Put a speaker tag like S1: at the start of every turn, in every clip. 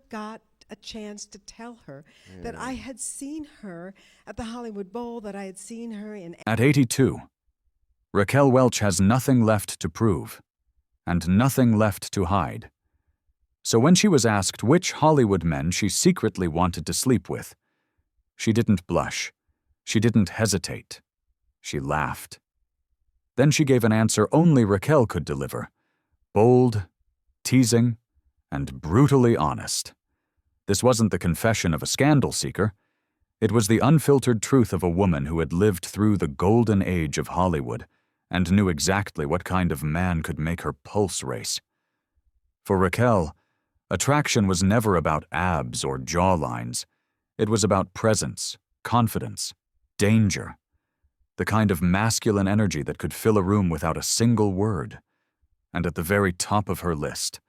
S1: got a chance to tell her that I had seen her at the Hollywood Bowl, that I had seen her in...
S2: At 82, Raquel Welch has nothing left to prove and nothing left to hide. So when she was asked which Hollywood men she secretly wanted to sleep with, she didn't blush. She didn't hesitate. She laughed. Then she gave an answer only Raquel could deliver, bold, teasing, and brutally honest. This wasn't the confession of a scandal seeker. It was the unfiltered truth of a woman who had lived through the golden age of Hollywood and knew exactly what kind of man could make her pulse race. For Raquel, attraction was never about abs or jawlines. It was about presence, confidence, danger, the kind of masculine energy that could fill a room without a single word. And at the very top of her list,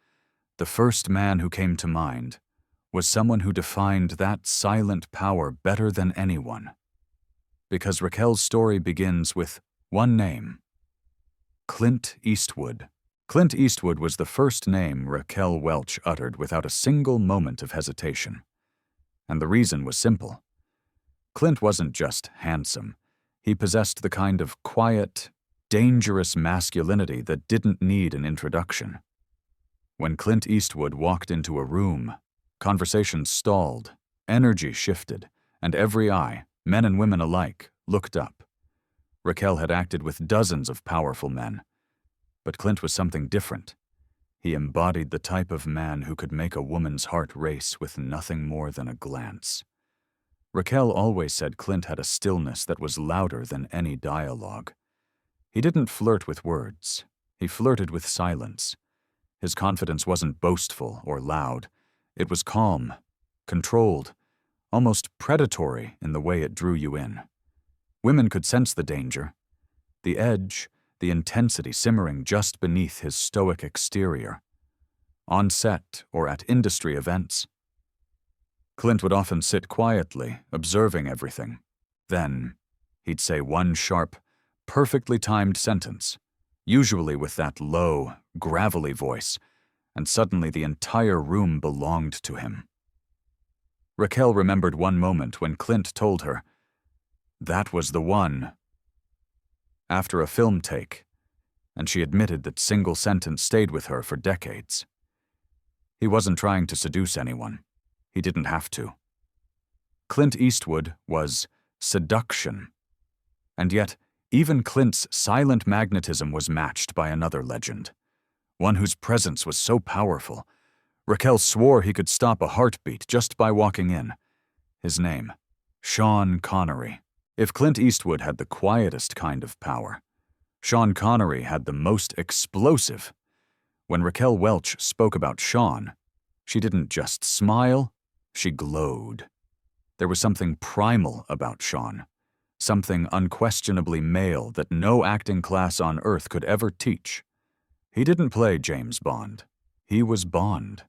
S2: the first man who came to mind was someone who defined that silent power better than anyone. Because Raquel's story begins with one name: Clint Eastwood. Clint Eastwood was the first name Raquel Welch uttered without a single moment of hesitation. And the reason was simple. Clint wasn't just handsome. He possessed the kind of quiet, dangerous masculinity that didn't need an introduction. When Clint Eastwood walked into a room, conversation stalled, energy shifted, and every eye, men and women alike, looked up. Raquel had acted with dozens of powerful men, but Clint was something different. He embodied the type of man who could make a woman's heart race with nothing more than a glance. Raquel always said Clint had a stillness that was louder than any dialogue. He didn't flirt with words. He flirted with silence. His confidence wasn't boastful or loud. It was calm, controlled, almost predatory in the way it drew you in. Women could sense the danger, the edge, the intensity simmering just beneath his stoic exterior. On set or at industry events, Clint would often sit quietly, observing everything. Then, he'd say one sharp, perfectly timed sentence, usually with that low, gravelly voice, and suddenly the entire room belonged to him. Raquel remembered one moment when Clint told her, "That was the one," after a film take, and she admitted that single sentence stayed with her for decades. He wasn't trying to seduce anyone. He didn't have to. Clint Eastwood was seduction. And yet, even Clint's silent magnetism was matched by another legend, one whose presence was so powerful, Raquel swore he could stop a heartbeat just by walking in. His name, Sean Connery. If Clint Eastwood had the quietest kind of power, Sean Connery had the most explosive. When Raquel Welch spoke about Sean, she didn't just smile, she glowed. There was something primal about Sean, something unquestionably male that no acting class on earth could ever teach. He didn't play James Bond. He was Bond.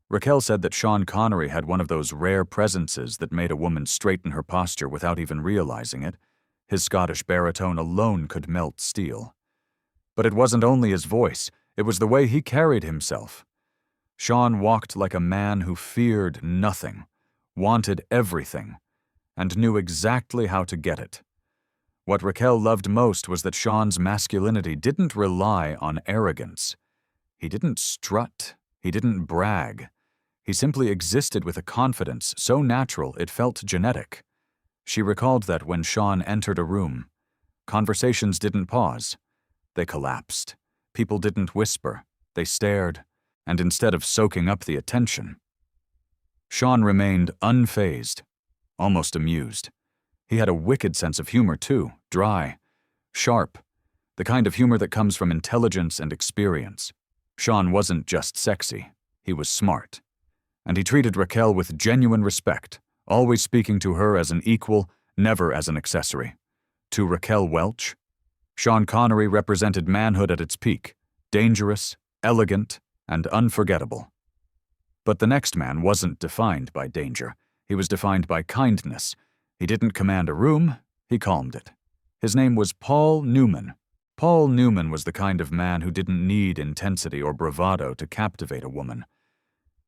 S2: Raquel said that Sean Connery had one of those rare presences that made a woman straighten her posture without even realizing it. His Scottish baritone alone could melt steel. But it wasn't only his voice, it was the way he carried himself. Sean walked like a man who feared nothing, wanted everything, and knew exactly how to get it. What Raquel loved most was that Sean's masculinity didn't rely on arrogance. He didn't strut, he didn't brag. He simply existed with a confidence so natural it felt genetic. She recalled that when Sean entered a room, conversations didn't pause. They collapsed. People didn't whisper. They stared, and instead of soaking up the attention, Sean remained unfazed, almost amused. He had a wicked sense of humor too, dry, sharp, the kind of humor that comes from intelligence and experience. Sean wasn't just sexy, he was smart. And he treated Raquel with genuine respect, always speaking to her as an equal, never as an accessory. To Raquel Welch, Sean Connery represented manhood at its peak, dangerous, elegant, and unforgettable. But the next man wasn't defined by danger. He was defined by kindness. He didn't command a room, he calmed it. His name was Paul Newman. Paul Newman was the kind of man who didn't need intensity or bravado to captivate a woman.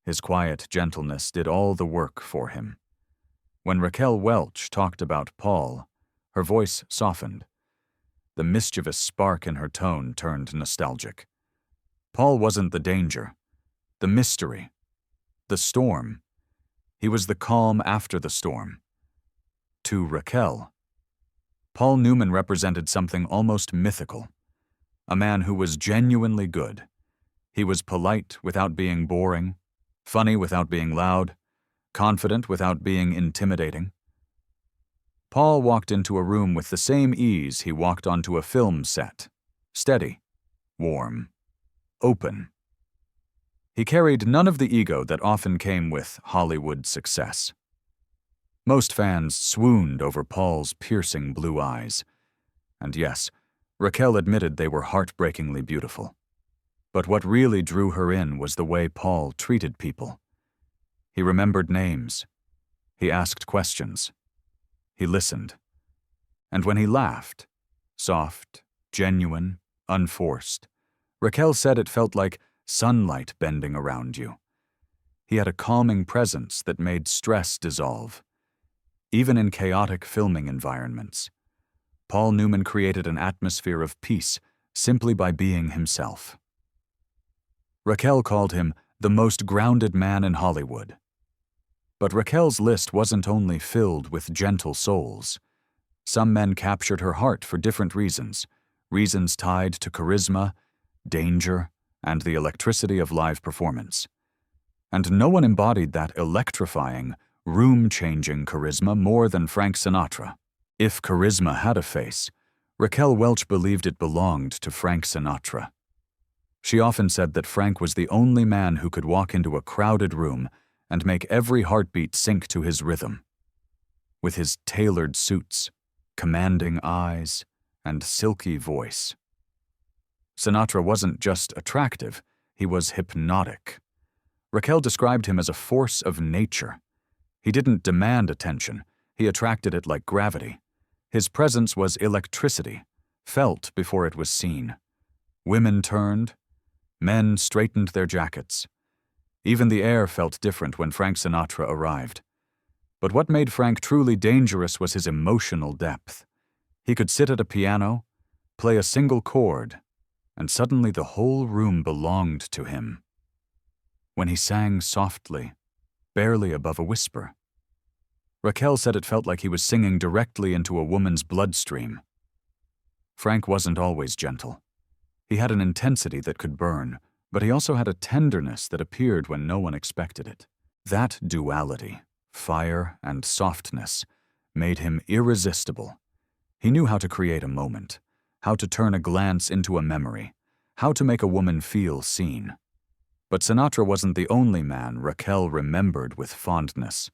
S2: His quiet gentleness did all the work for him. When Raquel Welch talked about Paul, her voice softened. The mischievous spark in her tone turned nostalgic. Paul wasn't the danger, the mystery, the storm. He was the calm after the storm. To Raquel, Paul Newman represented something almost mythical, a man who was genuinely good. He was polite without being boring, funny without being loud, confident without being intimidating. Paul walked into a room with the same ease he walked onto a film set, steady, warm, open. He carried none of the ego that often came with Hollywood success. Most fans swooned over Paul's piercing blue eyes. And yes, Raquel admitted they were heartbreakingly beautiful. But what really drew her in was the way Paul treated people. He remembered names. He asked questions. He listened. And when he laughed, soft, genuine, unforced, Raquel said it felt like sunlight bending around you. He had a calming presence that made stress dissolve. Even in chaotic filming environments, Paul Newman created an atmosphere of peace simply by being himself. Raquel called him the most grounded man in Hollywood. But Raquel's list wasn't only filled with gentle souls. Some men captured her heart for different reasons tied to charisma, danger, and the electricity of live performance. And no one embodied that electrifying, room-changing charisma more than Frank Sinatra. If charisma had a face, Raquel Welch believed it belonged to Frank Sinatra. She often said that Frank was the only man who could walk into a crowded room and make every heartbeat sink to his rhythm. With his tailored suits, commanding eyes, and silky voice. Sinatra wasn't just attractive, he was hypnotic. Raquel described him as a force of nature. He didn't demand attention, he attracted it like gravity. His presence was electricity, felt before it was seen. Women turned, men straightened their jackets. Even the air felt different when Frank Sinatra arrived. But what made Frank truly dangerous was his emotional depth. He could sit at a piano, play a single chord, and suddenly the whole room belonged to him. When he sang softly, barely above a whisper, Raquel said it felt like he was singing directly into a woman's bloodstream. Frank wasn't always gentle. He had an intensity that could burn, but he also had a tenderness that appeared when no one expected it. That duality, fire and softness, made him irresistible. He knew how to create a moment, how to turn a glance into a memory, how to make a woman feel seen. But Sinatra wasn't the only man Raquel remembered with fondness.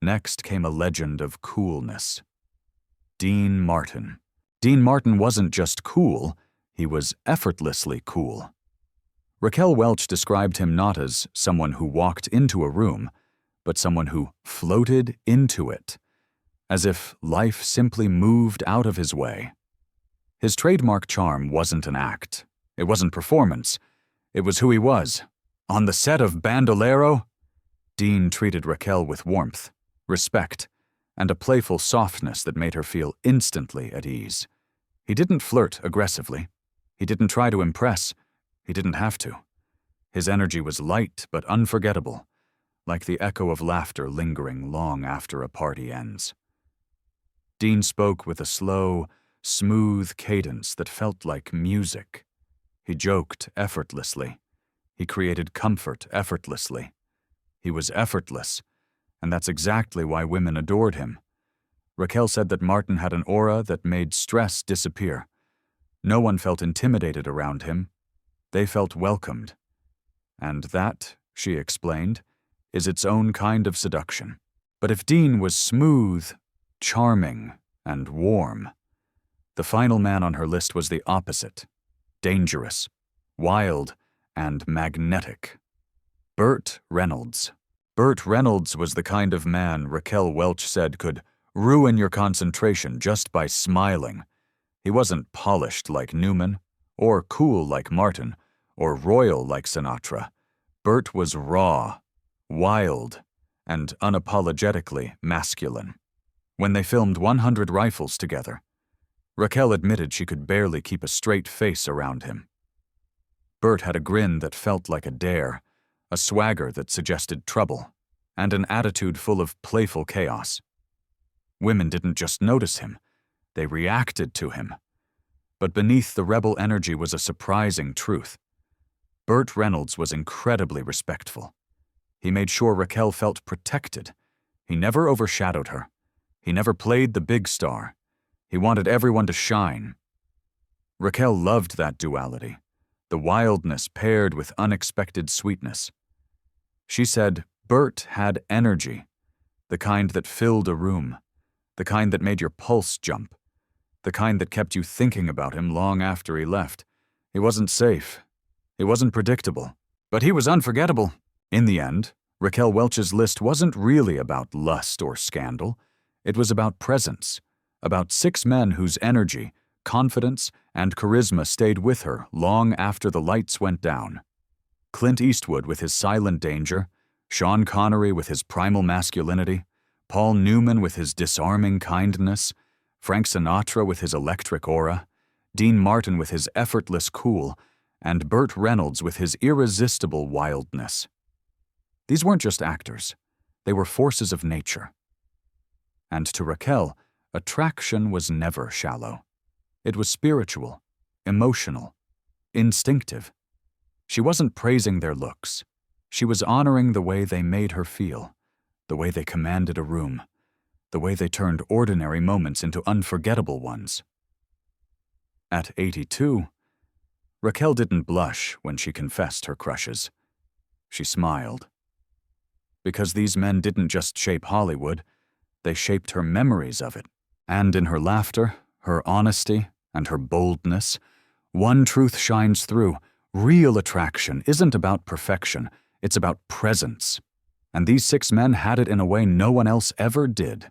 S2: Next came a legend of coolness. Dean Martin. Dean Martin wasn't just cool, he was effortlessly cool. Raquel Welch described him not as someone who walked into a room, but someone who floated into it, as if life simply moved out of his way. His trademark charm wasn't an act. It wasn't performance. It was who he was. On the set of Bandolero, Dean treated Raquel with warmth, respect, and a playful softness that made her feel instantly at ease. He didn't flirt aggressively. He didn't try to impress. He didn't have to. His energy was light but unforgettable, like the echo of laughter lingering long after a party ends. Dean spoke with a slow, smooth cadence that felt like music. He joked effortlessly. He created comfort effortlessly. He was effortless, and that's exactly why women adored him. Raquel said that Martin had an aura that made stress disappear. No one felt intimidated around him. They felt welcomed. And that, she explained, is its own kind of seduction. But if Dean was smooth, charming, and warm, the final man on her list was the opposite: dangerous, wild, and magnetic. Burt Reynolds. Burt Reynolds was the kind of man Raquel Welch said could ruin your concentration just by smiling. He wasn't polished like Newman, or cool like Martin, or royal like Sinatra. Burt was raw, wild, and unapologetically masculine. When they filmed 100 Rifles together, Raquel admitted she could barely keep a straight face around him. Bert had a grin that felt like a dare, a swagger that suggested trouble, and an attitude full of playful chaos. Women didn't just notice him, they reacted to him. But beneath the rebel energy was a surprising truth. Burt Reynolds was incredibly respectful. He made sure Raquel felt protected. He never overshadowed her. He never played the big star. He wanted everyone to shine. Raquel loved that duality, the wildness paired with unexpected sweetness. She said Bert had energy, the kind that filled a room, the kind that made your pulse jump, the kind that kept you thinking about him long after he left. He wasn't safe. He wasn't predictable. But he was unforgettable. In the end, Raquel Welch's list wasn't really about lust or scandal. It was about presence, about 6 men whose energy, confidence, and charisma stayed with her long after the lights went down. Clint Eastwood with his silent danger, Sean Connery with his primal masculinity, Paul Newman with his disarming kindness, Frank Sinatra with his electric aura, Dean Martin with his effortless cool, and Burt Reynolds with his irresistible wildness. These weren't just actors. They were forces of nature. And to Raquel, attraction was never shallow. It was spiritual, emotional, instinctive. She wasn't praising their looks. She was honoring the way they made her feel, the way they commanded a room, the way they turned ordinary moments into unforgettable ones. At 82, Raquel didn't blush when she confessed her crushes. She smiled. Because these men didn't just shape Hollywood, they shaped her memories of it. And in her laughter, her honesty, and her boldness, one truth shines through. Real attraction isn't about perfection, it's about presence. And these 6 men had it in a way no one else ever did.